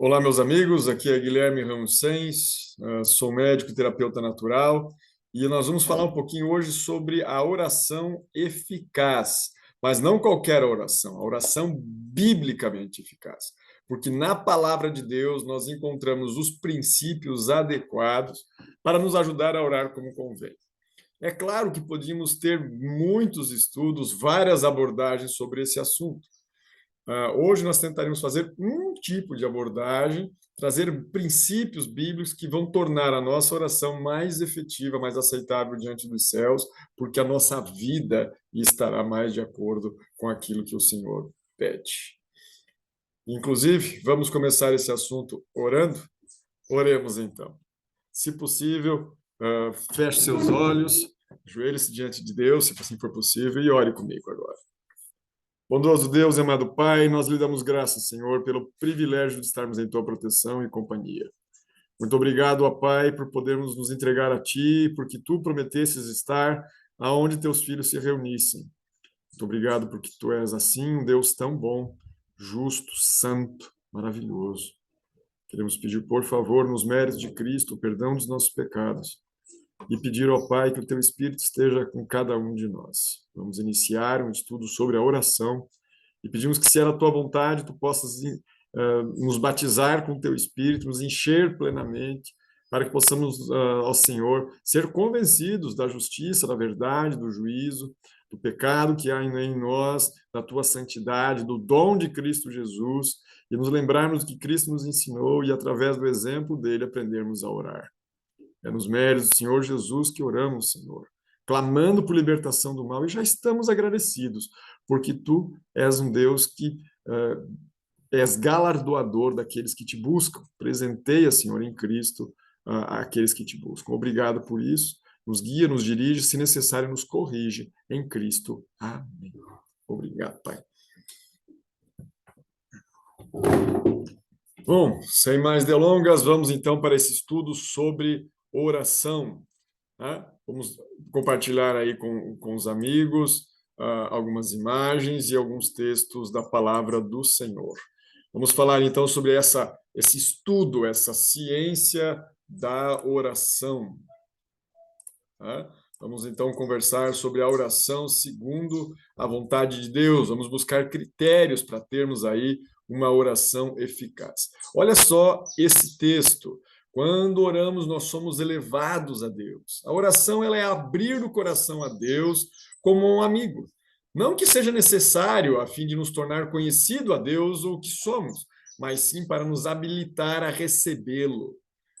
Olá, meus amigos. Aqui é Guilherme Ramos Sens, sou médico e terapeuta natural, e nós vamos falar um pouquinho hoje sobre a oração eficaz, mas não qualquer oração, a oração biblicamente eficaz, porque na palavra de Deus nós encontramos os princípios adequados para nos ajudar a orar como convém. É claro que podíamos ter muitos estudos, várias abordagens sobre esse assunto. Hoje nós tentaremos fazer um tipo de abordagem, trazer princípios bíblicos que vão tornar a nossa oração mais efetiva, mais aceitável diante dos céus, porque a nossa vida estará mais de acordo com aquilo que o Senhor pede. Inclusive, vamos começar esse assunto orando? Oremos então. Se possível, feche seus olhos, ajoelhe-se diante de Deus, se assim for possível, e ore comigo agora. Bondoso Deus e amado Pai, nós lhe damos graças, Senhor, pelo privilégio de estarmos em tua proteção e companhia. Muito obrigado, ó Pai, por podermos nos entregar a ti, porque tu prometesses estar aonde teus filhos se reunissem. Muito obrigado porque tu és assim, um Deus tão bom, justo, santo, maravilhoso. Queremos pedir, por favor, nos méritos de Cristo, o perdão dos nossos pecados e pedir ao Pai que o teu Espírito esteja com cada um de nós. Vamos iniciar um estudo sobre a oração e pedimos que, se era a tua vontade, tu possas nos batizar com o teu Espírito, nos encher plenamente, para que possamos, ao Senhor, ser convencidos da justiça, da verdade, do juízo, do pecado que há em nós, da tua santidade, do dom de Cristo Jesus, e nos lembrarmos que Cristo nos ensinou e, através do exemplo dele, aprendermos a orar. É nos méritos do Senhor Jesus que oramos, Senhor, clamando por libertação do mal, e já estamos agradecidos, porque tu és um Deus que és galardoador daqueles que te buscam. Presenteia, Senhor, em Cristo, aqueles que te buscam. Obrigado por isso. Nos guia, nos dirige, se necessário, nos corrige. Em Cristo. Amém. Obrigado, Pai. Bom, sem mais delongas, vamos então para esse estudo sobre oração. Tá? Vamos compartilhar aí com os amigos algumas imagens e alguns textos da palavra do Senhor. Vamos falar então sobre esse estudo, essa ciência da oração. Tá? Vamos então conversar sobre a oração segundo a vontade de Deus. Vamos buscar critérios para termos aí uma oração eficaz. Olha só esse texto. Quando oramos, nós somos elevados a Deus. A oração ela é abrir o coração a Deus como um amigo. Não que seja necessário a fim de nos tornar conhecido a Deus ou o que somos, mas sim para nos habilitar a recebê-lo.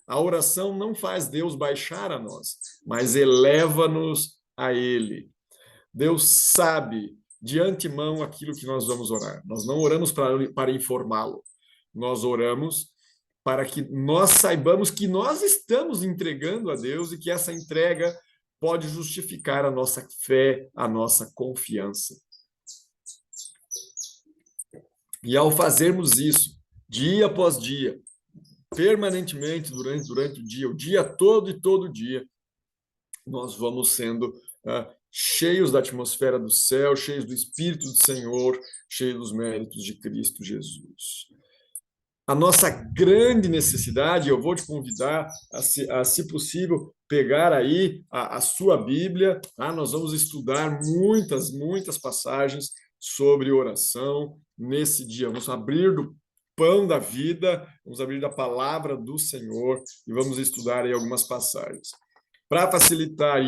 A oração não faz Deus baixar a nós, mas eleva-nos a Ele. Deus sabe de antemão aquilo que nós vamos orar. Nós não oramos para informá-lo. Nós oramos para que nós saibamos que nós estamos entregando a Deus e que essa entrega pode justificar a nossa fé, a nossa confiança. E ao fazermos isso, dia após dia, permanentemente durante o dia todo e todo dia, nós vamos sendo cheios da atmosfera do céu, cheios do Espírito do Senhor, cheios dos méritos de Cristo Jesus. A nossa grande necessidade, eu vou te convidar se possível, pegar aí a sua Bíblia, tá? Nós vamos estudar muitas passagens sobre oração nesse dia. Vamos abrir do pão da vida, vamos abrir da palavra do Senhor e vamos estudar aí algumas passagens. Para facilitar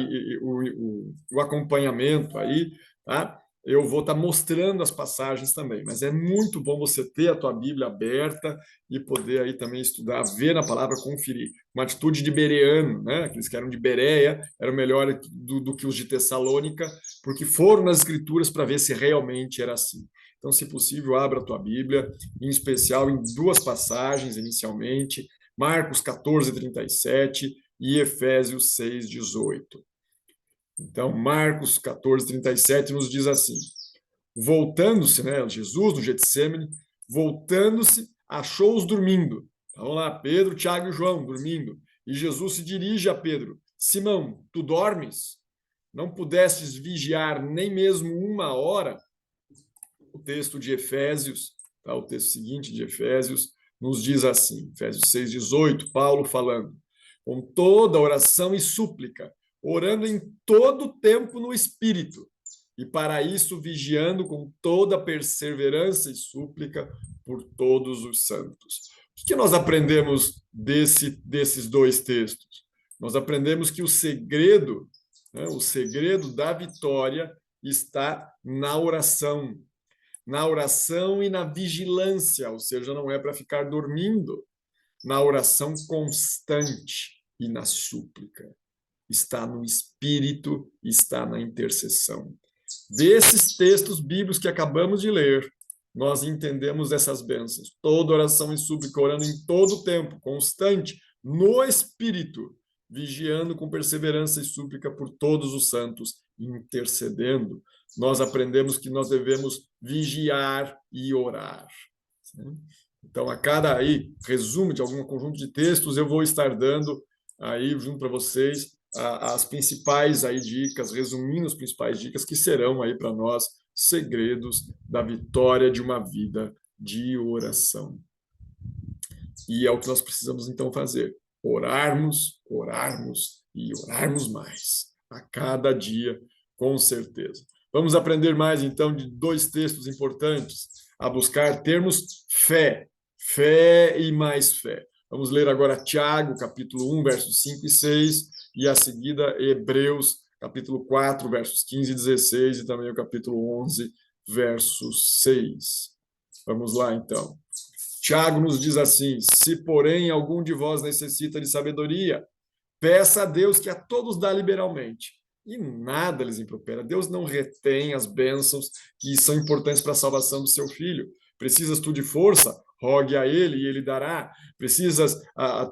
o acompanhamento aí, tá? Eu vou estar mostrando as passagens também, mas é muito bom você ter a tua Bíblia aberta e poder aí também estudar, ver na palavra, conferir. Uma atitude de bereano, né? Aqueles que eram de Bereia eram melhor do que os de Tessalônica, porque foram nas Escrituras para ver se realmente era assim. Então, se possível, abra a tua Bíblia, em especial em duas passagens inicialmente, Marcos 14:37 e Efésios 6:18. Então, Marcos 14:37 nos diz assim: voltando-se, né, Jesus no Getsêmani, voltando-se, achou-os dormindo. Então, vamos lá, Pedro, Tiago e João dormindo. E Jesus se dirige a Pedro: Simão, tu dormes? Não pudestes vigiar nem mesmo uma hora? O texto de Efésios, tá, o texto seguinte de Efésios, nos diz assim, Efésios 6,18, Paulo falando, com toda oração e súplica, orando em todo tempo no Espírito, e para isso vigiando com toda perseverança e súplica por todos os santos. O que nós aprendemos desses dois textos? Nós aprendemos que o segredo da vitória está na oração e na vigilância, ou seja, não é para ficar dormindo, na oração constante e na súplica. Está no Espírito, está na intercessão. Desses textos bíblicos que acabamos de ler, nós entendemos essas bênçãos. Toda oração e súplica, orando em todo o tempo, constante, no Espírito, vigiando com perseverança e súplica por todos os santos, intercedendo. Nós aprendemos que nós devemos vigiar e orar. Então, a cada resumo de algum conjunto de textos, eu vou estar dando aí junto para vocês as principais dicas, resumindo as principais dicas que serão aí para nós segredos da vitória de uma vida de oração. E é o que nós precisamos então fazer: orarmos e orarmos mais a cada dia, com certeza. Vamos aprender mais então de dois textos importantes a buscar termos fé e mais fé. Vamos ler agora Tiago, capítulo 1, versos 5 e 6, e a seguida Hebreus, capítulo 4, versos 15 e 16, e também o capítulo 11, versos 6. Vamos lá, então. Tiago nos diz assim: se, porém, algum de vós necessita de sabedoria, peça a Deus que a todos dá liberalmente, e nada lhes impropera. Deus não retém as bênçãos que são importantes para a salvação do seu filho. Precisas tu de força? Rogue a ele e ele dará. Precisas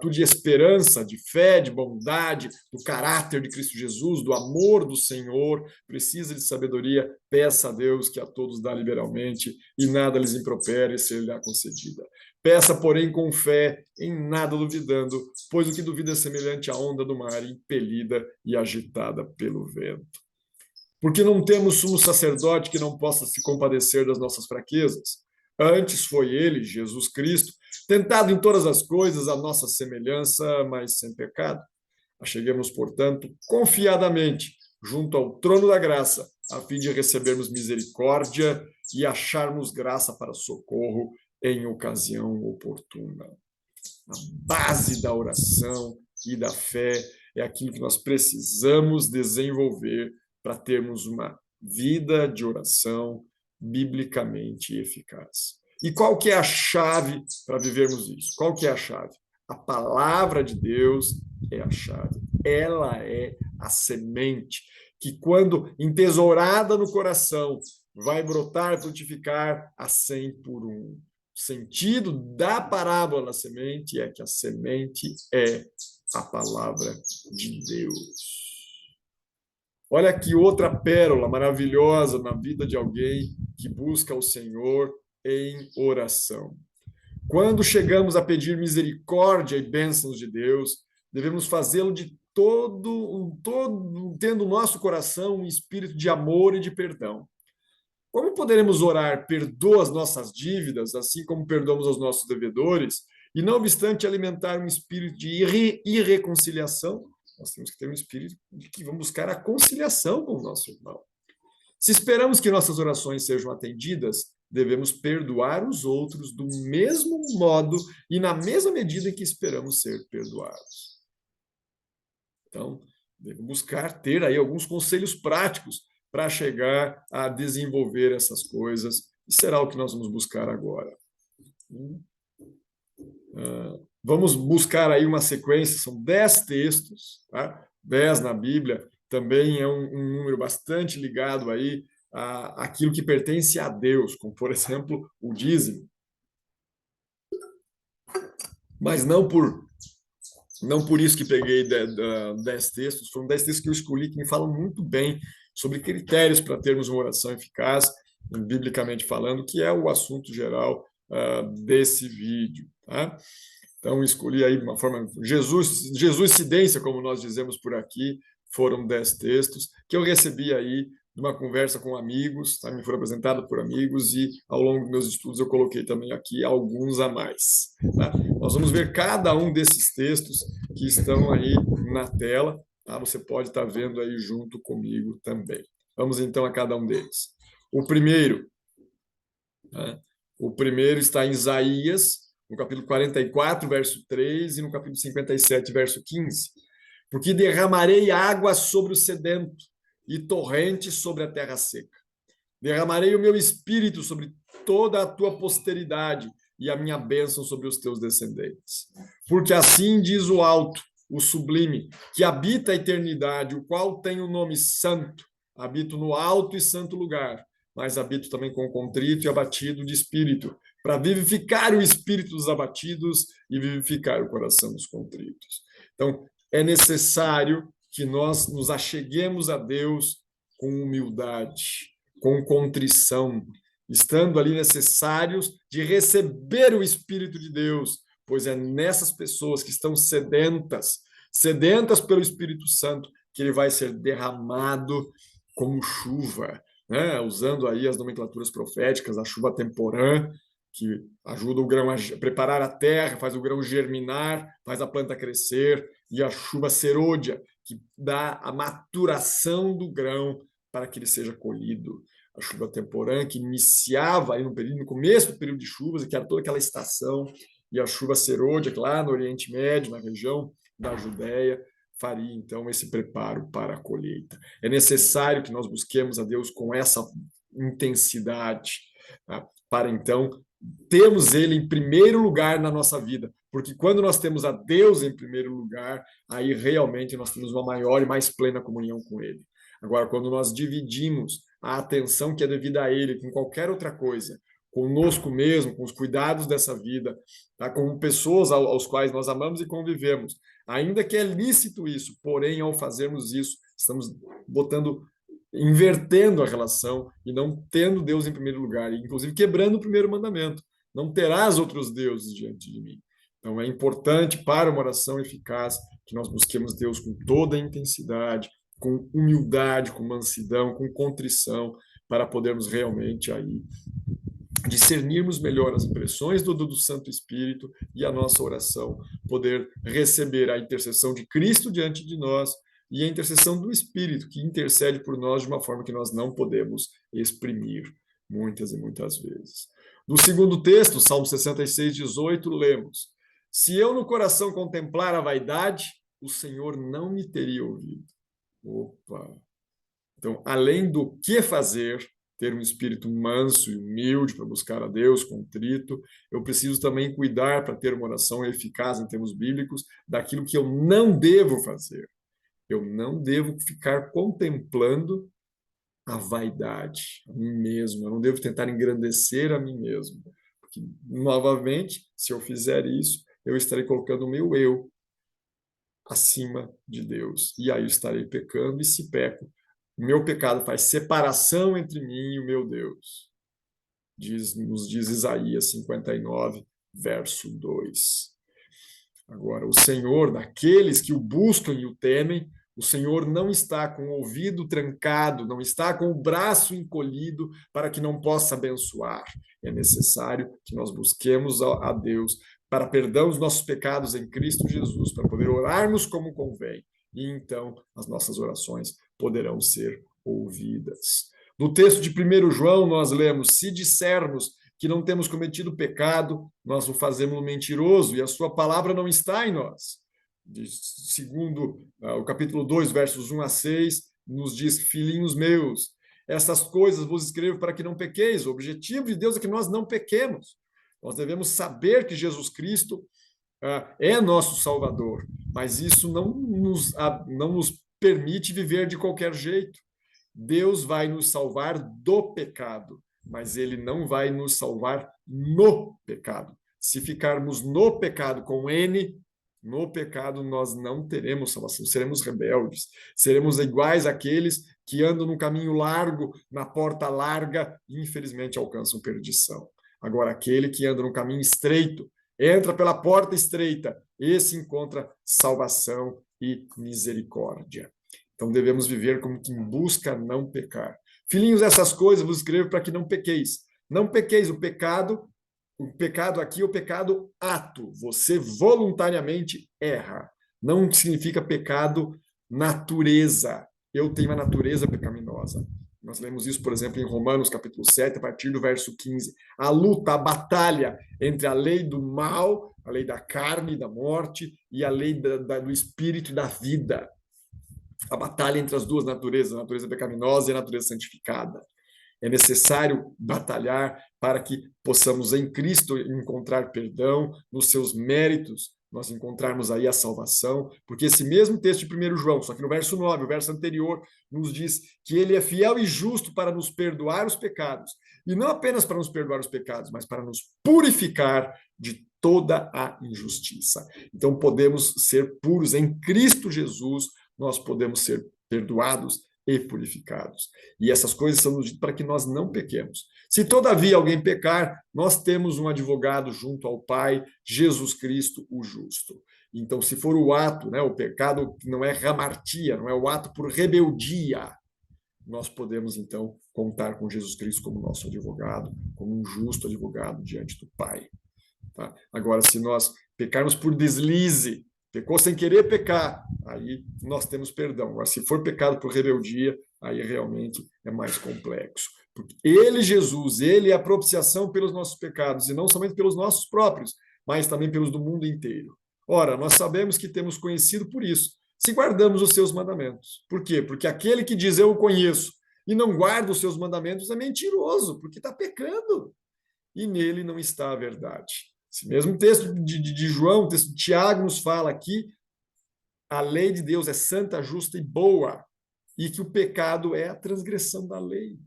tu de esperança, de fé, de bondade, do caráter de Cristo Jesus, do amor do Senhor. Precisa de sabedoria? Peça a Deus que a todos dá liberalmente e nada lhes impropere, ser-lhe-á concedida. Peça, porém, com fé, em nada duvidando, pois o que duvida é semelhante à onda do mar, impelida e agitada pelo vento. Porque não temos sumo sacerdote que não possa se compadecer das nossas fraquezas. Antes foi ele, Jesus Cristo, tentado em todas as coisas à nossa semelhança, mas sem pecado. Acheguemos, portanto, confiadamente junto ao trono da graça, a fim de recebermos misericórdia e acharmos graça para socorro em ocasião oportuna. A base da oração e da fé é aquilo que nós precisamos desenvolver para termos uma vida de oração biblicamente eficaz. E qual que é a chave para vivermos isso? Qual que é a chave? A palavra de Deus é a chave. Ela é a semente que, quando entesourada no coração, vai brotar, frutificar a 100 por 1. O sentido da parábola da semente é que a semente é a palavra de Deus. Olha aqui outra pérola maravilhosa na vida de alguém que busca o Senhor em oração. Quando chegamos a pedir misericórdia e bênçãos de Deus, devemos fazê-lo de tendo no nosso coração um espírito de amor e de perdão. Como poderemos orar, perdoa as nossas dívidas, assim como perdoamos aos nossos devedores, e não obstante alimentar um espírito de irreconciliação? Nós temos que ter um espírito de que vamos buscar a conciliação com o nosso irmão. Se esperamos que nossas orações sejam atendidas, devemos perdoar os outros do mesmo modo e na mesma medida em que esperamos ser perdoados. Então, devemos buscar ter aí alguns conselhos práticos para chegar a desenvolver essas coisas, e será o que nós vamos buscar agora. Vamos buscar aí uma sequência, são 10 textos, tá? 10 na Bíblia, também é um número bastante ligado aí àquilo que pertence a Deus, como, por exemplo, o dízimo. Mas não por isso que peguei 10 textos, foram 10 textos que eu escolhi que me falam muito bem sobre critérios para termos uma oração eficaz, biblicamente falando, que é o assunto geral desse vídeo, tá? Então, escolhi aí uma forma... Jesuscidência, como nós dizemos por aqui, foram 10 textos que eu recebi aí de uma conversa com amigos, tá? Me foi apresentado por amigos e, ao longo dos meus estudos, eu coloquei também aqui alguns a mais. Tá? Nós vamos ver cada um desses textos que estão aí na tela. Tá? Você pode estar vendo aí junto comigo também. Vamos, então, a cada um deles. O primeiro, tá? O primeiro está em Isaías, no capítulo 44, verso 3, e no capítulo 57, verso 15. Porque derramarei água sobre o sedento e torrentes sobre a terra seca. Derramarei o meu espírito sobre toda a tua posteridade e a minha bênção sobre os teus descendentes. Porque assim diz o alto, o sublime, que habita a eternidade, o qual tem o nome santo. Habito no alto e santo lugar, mas habito também com contrito e abatido de espírito, para vivificar o espírito dos abatidos e vivificar o coração dos contritos. Então, é necessário que nós nos acheguemos a Deus com humildade, com contrição, estando ali necessários de receber o Espírito de Deus, pois é nessas pessoas que estão sedentas pelo Espírito Santo, que ele vai ser derramado como chuva, né? Usando aí as nomenclaturas proféticas, a chuva temporã, que ajuda o grão a preparar a terra, faz o grão germinar, faz a planta crescer, e a chuva serôdia, que dá a maturação do grão para que ele seja colhido. A chuva temporã, que iniciava aí no começo do período de chuvas, que era toda aquela estação, e a chuva serôdia, que lá no Oriente Médio, na região da Judéia, faria então esse preparo para a colheita. É necessário que nós busquemos a Deus com essa intensidade, tá? Para então termos Ele em primeiro lugar na nossa vida, porque quando nós temos a Deus em primeiro lugar, aí realmente nós temos uma maior e mais plena comunhão com Ele. Agora, quando nós dividimos a atenção que é devida a Ele com qualquer outra coisa, conosco mesmo, com os cuidados dessa vida, tá? Com pessoas aos quais nós amamos e convivemos, ainda que é lícito isso, porém, ao fazermos isso, estamos invertendo a relação e não tendo Deus em primeiro lugar, e inclusive quebrando o primeiro mandamento. Não terás outros deuses diante de mim. Então, é importante para uma oração eficaz que nós busquemos Deus com toda a intensidade, com humildade, com mansidão, com contrição, para podermos realmente aí discernirmos melhor as impressões do Santo Espírito e a nossa oração poder receber a intercessão de Cristo diante de nós e a intercessão do Espírito, que intercede por nós de uma forma que nós não podemos exprimir muitas e muitas vezes. No segundo texto, Salmo 66, 18, lemos: se eu no coração contemplar a vaidade, o Senhor não me teria ouvido. Opa! Então, além do que fazer, ter um espírito manso e humilde para buscar a Deus, contrito, eu preciso também cuidar para ter uma oração eficaz em termos bíblicos daquilo que eu não devo fazer. Eu não devo ficar contemplando a vaidade, a mim mesmo. Eu não devo tentar engrandecer a mim mesmo. Porque, novamente, se eu fizer isso, eu estarei colocando o meu eu acima de Deus. E aí eu estarei pecando, e se peco, o meu pecado faz separação entre mim e o meu Deus. Nos diz Isaías 59, verso 2. Agora, o Senhor, daqueles que o buscam e o temem, o Senhor não está com o ouvido trancado, não está com o braço encolhido para que não possa abençoar. É necessário que nós busquemos a Deus para perdão dos nossos pecados em Cristo Jesus, para poder orarmos como convém. E então as nossas orações poderão ser ouvidas. No texto de 1 João, nós lemos: se dissermos que não temos cometido pecado, nós o fazemos mentiroso e a sua palavra não está em nós. Segundo o capítulo 2, versos 1 a 6, nos diz: filhinhos meus, essas coisas vos escrevo para que não pequeis. O objetivo de Deus é que nós não pequemos. Nós devemos saber que Jesus Cristo é nosso Salvador, mas isso não nos permite viver de qualquer jeito. Deus vai nos salvar do pecado, mas ele não vai nos salvar no pecado. Se ficarmos no pecado com N, no pecado nós não teremos salvação, seremos rebeldes, seremos iguais àqueles que andam no caminho largo, na porta larga, e infelizmente alcançam perdição. Agora, aquele que anda no caminho estreito, entra pela porta estreita, esse encontra salvação e misericórdia. Então devemos viver como quem busca não pecar. Filhinhos, essas coisas vos escrevo para que não pequeis. Não pequeis, o pecado aqui é o pecado ato. Você voluntariamente erra. Não significa pecado natureza. Eu tenho uma natureza pecaminosa. Nós lemos isso, por exemplo, em Romanos, capítulo 7, a partir do verso 15. A luta, a batalha entre a lei do mal, a lei da carne e da morte, e a lei do espírito e da vida. A batalha entre as duas naturezas, a natureza pecaminosa e a natureza santificada. É necessário batalhar para que possamos em Cristo encontrar perdão, nos seus méritos, nós encontrarmos aí a salvação, porque esse mesmo texto de 1 João, só que no verso 9, o verso anterior, nos diz que ele é fiel e justo para nos perdoar os pecados, e não apenas para nos perdoar os pecados, mas para nos purificar de toda a injustiça. Então podemos ser puros em Cristo Jesus, nós podemos ser perdoados e purificados. E essas coisas são nos ditas para que nós não pequemos. Se todavia alguém pecar, nós temos um advogado junto ao Pai, Jesus Cristo, o justo. Então, se for o ato, né, o pecado não é hamartia, não é o ato por rebeldia, nós podemos, então, contar com Jesus Cristo como nosso advogado, como um justo advogado diante do Pai. Tá? Agora, se nós pecarmos por deslize, pecou sem querer pecar, aí nós temos perdão. Agora, se for pecado por rebeldia, aí realmente é mais complexo. Porque ele, Jesus, ele é a propiciação pelos nossos pecados, e não somente pelos nossos próprios, mas também pelos do mundo inteiro. Ora, nós sabemos que temos conhecido por isso, se guardamos os seus mandamentos. Por quê? Porque aquele que diz eu o conheço e não guarda os seus mandamentos é mentiroso, porque está pecando. E nele não está a verdade. Esse mesmo texto de João, o texto de Tiago nos fala aqui, a lei de Deus é santa, justa e boa, e que o pecado é a transgressão da lei.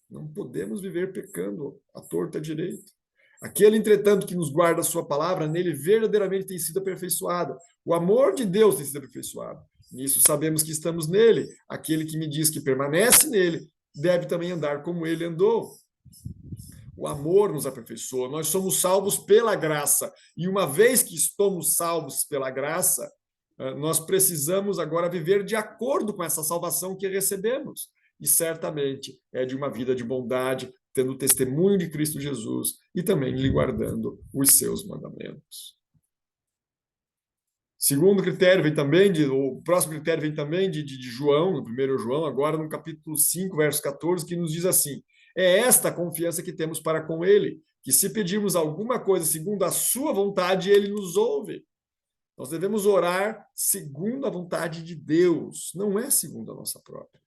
Não podemos viver pecando à torta direita. Aquele, entretanto, que nos guarda a sua palavra, nele verdadeiramente tem sido aperfeiçoado. O amor de Deus tem sido aperfeiçoado. Nisso sabemos que estamos nele. Aquele que me diz que permanece nele, deve também andar como ele andou. O amor nos aperfeiçoa. Nós somos salvos pela graça. E uma vez que estamos salvos pela graça, nós precisamos agora viver de acordo com essa salvação que recebemos. E certamente é de uma vida de bondade, tendo o testemunho de Cristo Jesus e também lhe guardando os seus mandamentos. Segundo critério vem também, o próximo critério vem também de João, no 1 João, agora no capítulo 5, verso 14, que nos diz assim: é esta a confiança que temos para com ele, que se pedirmos alguma coisa segundo a sua vontade, ele nos ouve. Nós devemos orar segundo a vontade de Deus, não é segundo a nossa própria.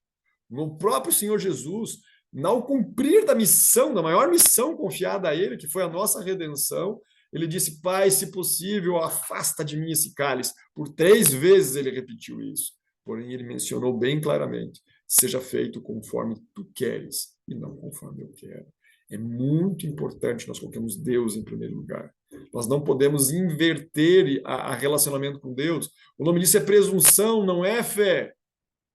No próprio Senhor Jesus, ao cumprir da missão, da maior missão confiada a ele, que foi a nossa redenção, ele disse: Pai, se possível, afasta de mim esse cálice. Por 3 vezes ele repetiu isso. Porém, ele mencionou bem claramente: seja feito conforme tu queres e não conforme eu quero. É muito importante nós coloquemos Deus em primeiro lugar. Nós não podemos inverter a relacionamento com Deus. O nome disso é presunção, não é fé.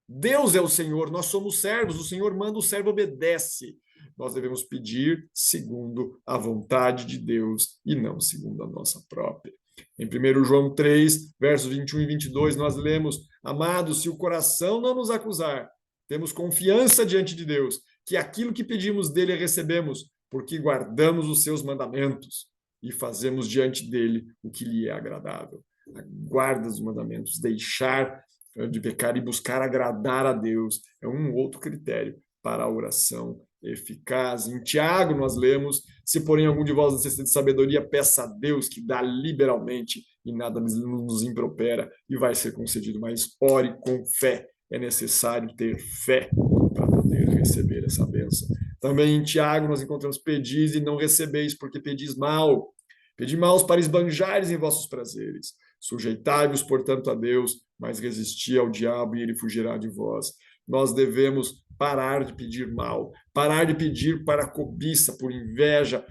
Deus é o Senhor, nós somos servos, o Senhor manda, o servo obedece. Nós devemos pedir segundo a vontade de Deus e não segundo a nossa própria. Em 1 João 3, versos 21 e 22, nós lemos: amados, se o coração não nos acusar, temos confiança diante de Deus, que aquilo que pedimos dele recebemos, porque guardamos os seus mandamentos e fazemos diante dele o que lhe é agradável. A guarda dos mandamentos, deixar de pecar e buscar agradar a Deus é um outro critério para a oração eficaz. Em Tiago nós lemos: se porém algum de vós necessita de sabedoria, peça a Deus que dá liberalmente e nada nos impropera e vai ser concedido, mas ore com fé. É necessário ter fé para poder receber essa bênção. Também em Tiago nós encontramos: pedis e não recebeis, porque pedis mal. Pedi mal para esbanjares em vossos prazeres. Sujeitai-vos, portanto, a Deus, mas resisti ao diabo e ele fugirá de vós. Nós devemos parar de pedir mal, parar de pedir para cobiça, por inveja,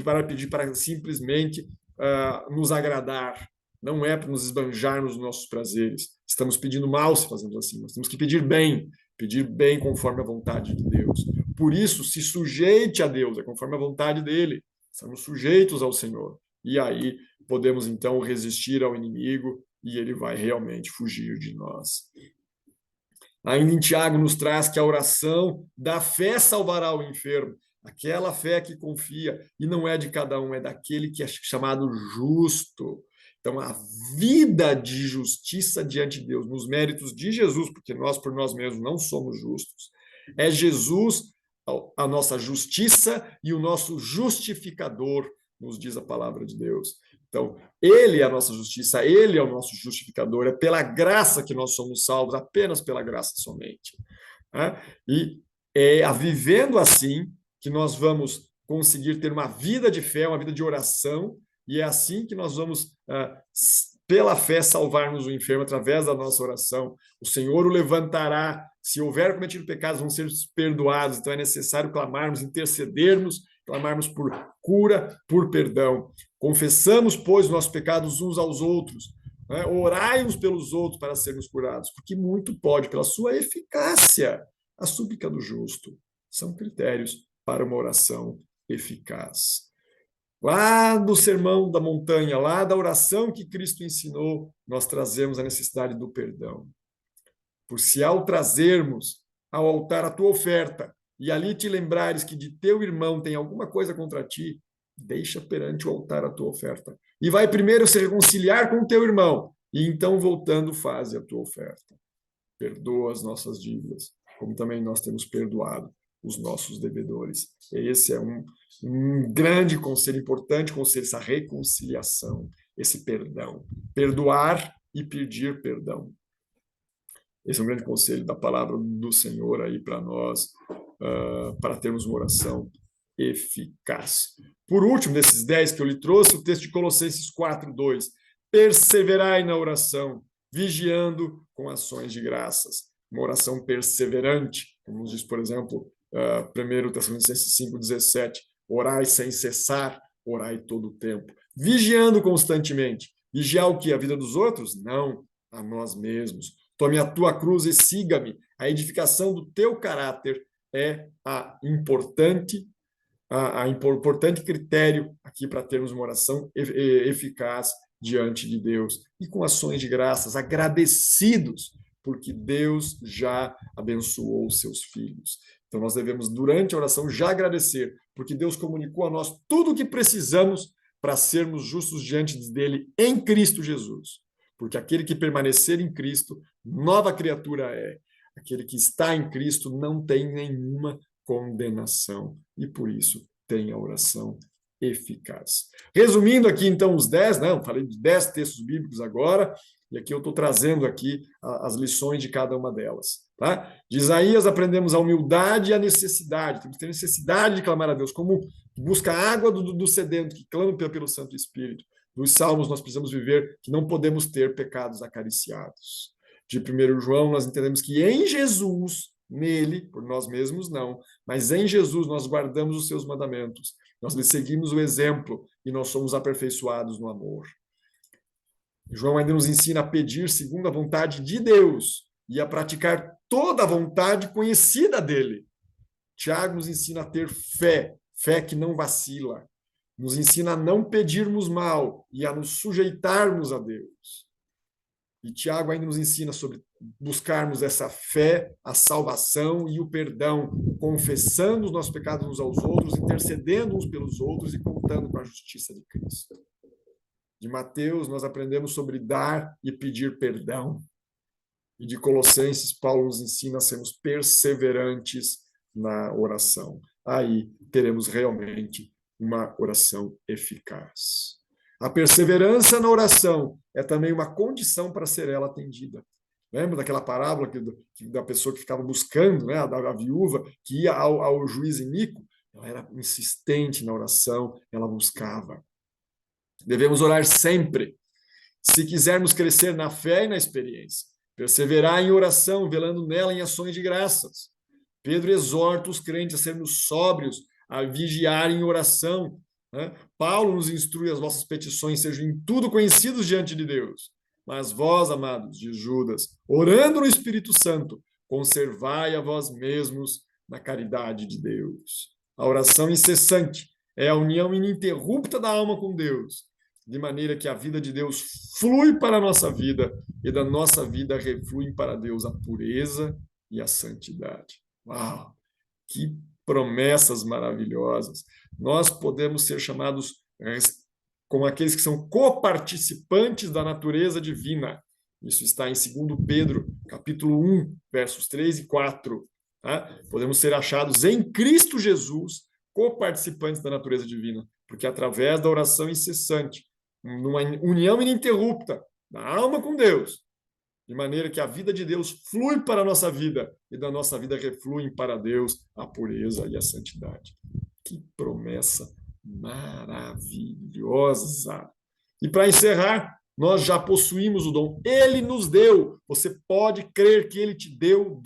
parar de pedir para simplesmente nos agradar. Não é para nos esbanjarmos nos nossos prazeres. Estamos pedindo mal se fazemos assim. Nós temos que pedir bem conforme a vontade de Deus. Por isso, se sujeite a Deus, é conforme a vontade dele. Estamos sujeitos ao Senhor. E aí podemos, então, resistir ao inimigo e ele vai realmente fugir de nós. Ainda em Tiago nos traz que a oração da fé salvará o enfermo. Aquela fé que confia, e não é de cada um, é daquele que é chamado justo. Então, a vida de justiça diante de Deus, nos méritos de Jesus, porque nós por nós mesmos não somos justos, é Jesus a nossa justiça e o nosso justificador, nos diz a palavra de Deus. Então, ele é a nossa justiça, ele é o nosso justificador, é pela graça que nós somos salvos, apenas pela graça somente. Né? E é vivendo assim que nós vamos conseguir ter uma vida de fé, uma vida de oração, e é assim que nós vamos, pela fé, salvar-nos o enfermo através da nossa oração. O Senhor o levantará. Se houver cometido pecados, vão ser perdoados. Então é necessário clamarmos, intercedermos, clamarmos por cura, por perdão. Confessamos, pois, nossos pecados uns aos outros. Né? Orai uns pelos outros para sermos curados, porque muito pode, pela sua eficácia, a súplica do justo. São critérios para uma oração eficaz. Lá do Sermão da Montanha, lá da oração que Cristo ensinou, nós trazemos a necessidade do perdão. Por se ao trazermos ao altar a tua oferta, e ali te lembrares que de teu irmão tem alguma coisa contra ti, deixa perante o altar a tua oferta. E vai primeiro se reconciliar com o teu irmão, e então, voltando, faze a tua oferta. Perdoa as nossas dívidas, como também nós temos perdoado os nossos devedores. Esse é um grande conselho, importante conselho, essa reconciliação, esse perdão. Perdoar e pedir perdão. Esse é um grande conselho da palavra do Senhor aí para nós, para termos uma oração eficaz. Por último, desses 10 que eu lhe trouxe, o texto de Colossenses 4:2. Perseverai na oração, vigiando com ações de graças. Uma oração perseverante, como nos diz, por exemplo, 1 Tessalonicenses 5:17. Orai sem cessar, orai todo o tempo. Vigiando constantemente. Vigiar o quê? A vida dos outros? Não, a nós mesmos. Tome a tua cruz e siga-me. A edificação do teu caráter é importante critério aqui para termos uma oração eficaz diante de Deus e com ações de graças, agradecidos, porque Deus já abençoou os seus filhos. Então nós devemos, durante a oração, já agradecer, porque Deus comunicou a nós tudo o que precisamos para sermos justos diante dele em Cristo Jesus. Porque aquele que permanecer em Cristo, nova criatura é. Aquele que está em Cristo não tem nenhuma condenação. E por isso tem a oração eficaz. Resumindo aqui, então, os 10, né? Eu falei de 10 textos bíblicos agora, e aqui eu estou trazendo aqui as lições de cada uma delas. Tá? De Isaías aprendemos a humildade e a necessidade. Temos que ter necessidade de clamar a Deus, como busca a água do sedento, que clama pelo Santo Espírito. Dos Salmos, nós precisamos viver que não podemos ter pecados acariciados. De 1 João, nós entendemos que em Jesus, nele, por nós mesmos não, mas em Jesus nós guardamos os seus mandamentos, nós lhe seguimos o exemplo e nós somos aperfeiçoados no amor. João ainda nos ensina a pedir segundo a vontade de Deus e a praticar toda a vontade conhecida dele. Tiago nos ensina a ter fé, fé que não vacila. Nos ensina a não pedirmos mal e a nos sujeitarmos a Deus. E Tiago ainda nos ensina sobre buscarmos essa fé, a salvação e o perdão, confessando os nossos pecados uns aos outros, intercedendo uns pelos outros e contando com a justiça de Cristo. De Mateus, nós aprendemos sobre dar e pedir perdão. E de Colossenses, Paulo nos ensina a sermos perseverantes na oração. Aí teremos realmente uma oração eficaz. A perseverança na oração é também uma condição para ser ela atendida. Lembra daquela parábola da pessoa que ficava buscando, né, a viúva que ia ao juiz iníquo? Ela era insistente na oração, ela buscava. Devemos orar sempre, se quisermos crescer na fé e na experiência. Perseverar em oração, velando nela em ações de graças. Pedro exorta os crentes a sermos sóbrios, a vigiar em oração. Né? Paulo nos instrui as vossas petições sejam em tudo conhecidos diante de Deus. Mas vós, amados, diz Judas, orando no Espírito Santo, conservai a vós mesmos na caridade de Deus. A oração incessante é a união ininterrupta da alma com Deus, de maneira que a vida de Deus flui para a nossa vida e da nossa vida reflui para Deus a pureza e a santidade. Uau! Que promessas maravilhosas! Nós podemos ser chamados como aqueles que são coparticipantes da natureza divina. Isso está em 2 Pedro, capítulo 1, versos 3 e 4. Tá? Podemos ser achados em Cristo Jesus, coparticipantes da natureza divina, porque através da oração incessante, numa união ininterrupta da alma com Deus, de maneira que a vida de Deus flui para a nossa vida e da nossa vida refluem para Deus a pureza e a santidade. Que promessa maravilhosa! E para encerrar, nós já possuímos o dom. Ele nos deu. Você pode crer que ele te deu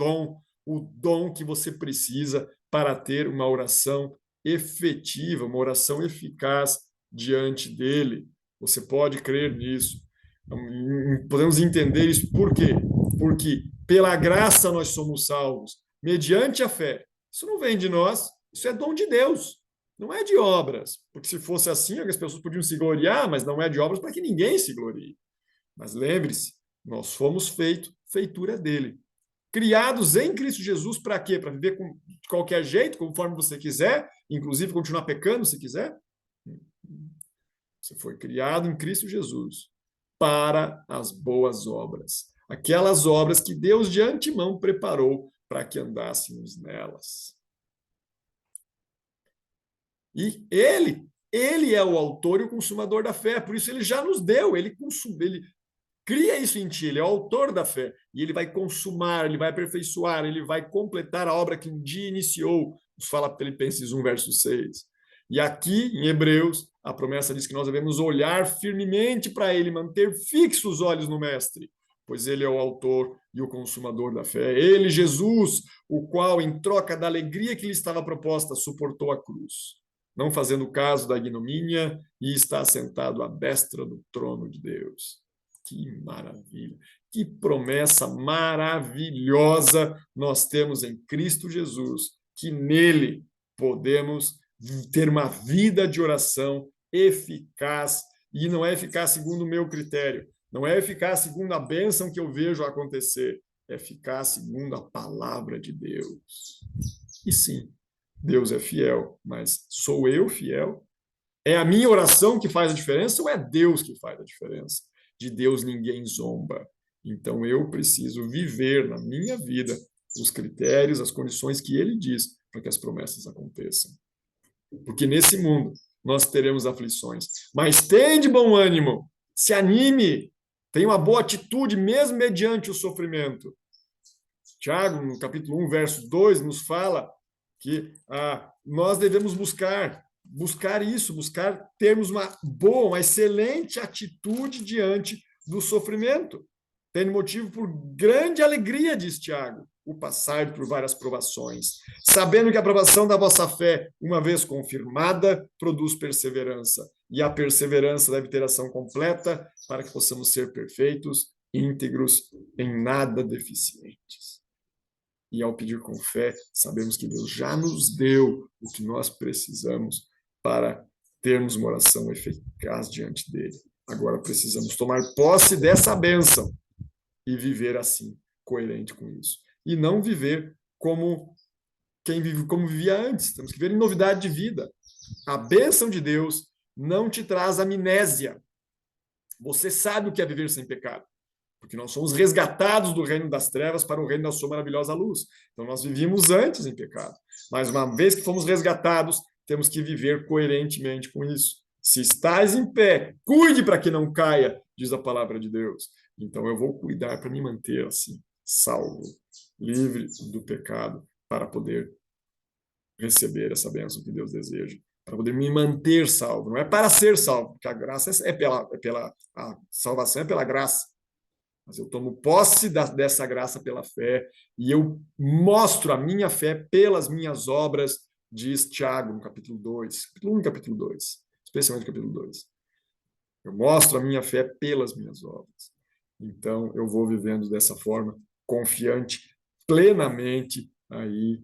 o dom que você precisa para ter uma oração efetiva, uma oração eficaz diante dele. Você pode crer nisso. Podemos entender isso por quê? Porque pela graça nós somos salvos, mediante a fé. Isso não vem de nós, isso é dom de Deus. Não é de obras, porque se fosse assim, as pessoas podiam se gloriar, mas não é de obras para que ninguém se glorie. Mas lembre-se, nós fomos feitura dele. Criados em Cristo Jesus para quê? Para viver de qualquer jeito, conforme você quiser, inclusive continuar pecando se quiser? Você foi criado em Cristo Jesus para as boas obras. Aquelas obras que Deus de antemão preparou para que andássemos nelas. E ele é o autor e o consumador da fé, por isso ele já nos deu, ele cria isso em ti, ele é o autor da fé, e ele vai consumar, ele vai aperfeiçoar, ele vai completar a obra que um dia iniciou, nos fala Filipenses 1, verso 6. E aqui, em Hebreus, a promessa diz que nós devemos olhar firmemente para ele, manter fixos os olhos no Mestre, pois ele é o autor e o consumador da fé. Ele, Jesus, o qual, em troca da alegria que lhe estava proposta, suportou a cruz, não fazendo caso da ignomínia, e está sentado à destra do trono de Deus. Que maravilha! Que promessa maravilhosa nós temos em Cristo Jesus, que nele podemos ter uma vida de oração eficaz, e não é eficaz segundo o meu critério, não é eficaz segundo a bênção que eu vejo acontecer, é eficaz segundo a palavra de Deus. E sim, Deus é fiel, mas sou eu fiel? É a minha oração que faz a diferença ou é Deus que faz a diferença? De Deus ninguém zomba. Então eu preciso viver na minha vida os critérios, as condições que ele diz para que as promessas aconteçam. Porque nesse mundo nós teremos aflições. Mas tem de bom ânimo, se anime, tenha uma boa atitude mesmo mediante o sofrimento. Tiago, no capítulo 1, verso 2, nos fala que nós devemos buscar isso, buscar termos uma boa, uma excelente atitude diante do sofrimento. Tem motivo por grande alegria, diz Tiago, o passar por várias provações, sabendo que a provação da vossa fé, uma vez confirmada, produz perseverança, e a perseverança deve ter ação completa para que possamos ser perfeitos, íntegros, em nada deficientes. E ao pedir com fé, sabemos que Deus já nos deu o que nós precisamos para termos uma oração eficaz diante dele. Agora precisamos tomar posse dessa bênção e viver assim, coerente com isso. E não viver como quem vive como vivia antes. Temos que viver em novidade de vida. A bênção de Deus não te traz amnésia. Você sabe o que é viver sem pecado. Porque nós somos resgatados do reino das trevas para o reino da sua maravilhosa luz. Então, nós vivíamos antes em pecado. Mas, uma vez que fomos resgatados, temos que viver coerentemente com isso. Se estás em pé, cuide para que não caia, diz a palavra de Deus. Então, eu vou cuidar para me manter assim, salvo, livre do pecado, para poder receber essa bênção que Deus deseja, para poder me manter salvo. Não é para ser salvo, porque a graça a salvação é pela graça. Mas eu tomo posse dessa graça pela fé e eu mostro a minha fé pelas minhas obras, diz Tiago no capítulo 2, capítulo 1 e capítulo 2, especialmente no capítulo 2. Eu mostro a minha fé pelas minhas obras. Então, eu vou vivendo dessa forma, confiante, plenamente aí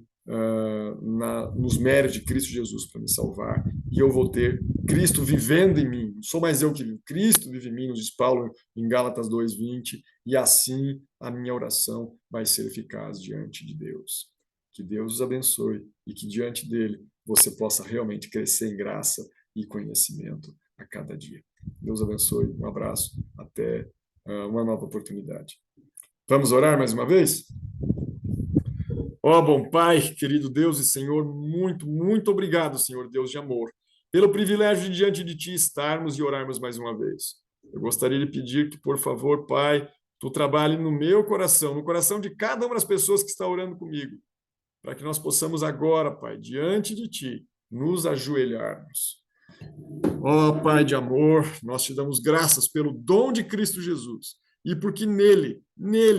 nos méritos de Cristo Jesus para me salvar, e eu vou ter Cristo vivendo em mim. Não sou mais eu que vivo, Cristo vive em mim, nos diz Paulo em Gálatas 2:20, e assim a minha oração vai ser eficaz diante de Deus. Que Deus os abençoe e que diante dele você possa realmente crescer em graça e conhecimento a cada dia. Deus abençoe, um abraço, até uma nova oportunidade. Vamos orar mais uma vez? Ó, bom Pai, querido Deus e Senhor, muito, muito obrigado, Senhor Deus de amor, pelo privilégio de diante de Ti estarmos e orarmos mais uma vez. Eu gostaria de pedir que, por favor, Pai, Tu trabalhe no meu coração, no coração de cada uma das pessoas que está orando comigo, para que nós possamos agora, Pai, diante de Ti, nos ajoelharmos. Ó Pai de amor, nós Te damos graças pelo dom de Cristo Jesus e porque nele,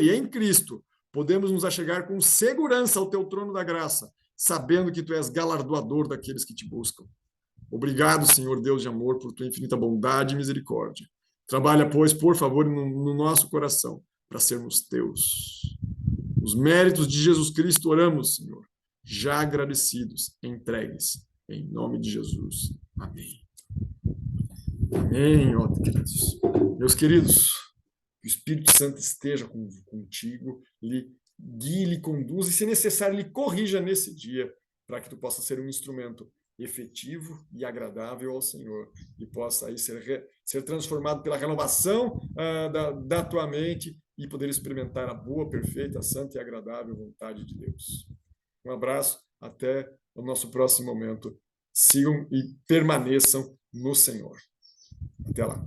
em Cristo, podemos nos achegar com segurança ao Teu trono da graça, sabendo que Tu és galardoador daqueles que Te buscam. Obrigado, Senhor Deus de amor, por Tua infinita bondade e misericórdia. Trabalha, pois, por favor, no nosso coração, para sermos Teus. Os méritos de Jesus Cristo oramos, Senhor, já agradecidos, entregues, em nome de Jesus. Amém. Amém, ó, queridos. Meus queridos, que o Espírito Santo esteja contigo, lhe guie, lhe conduza e, se necessário, lhe corrija nesse dia, para que tu possa ser um instrumento efetivo e agradável ao Senhor e possa aí ser transformado pela renovação da tua mente e poder experimentar a boa, perfeita, santa e agradável vontade de Deus. Um abraço, até o nosso próximo momento. Sigam e permaneçam no Senhor. Até lá.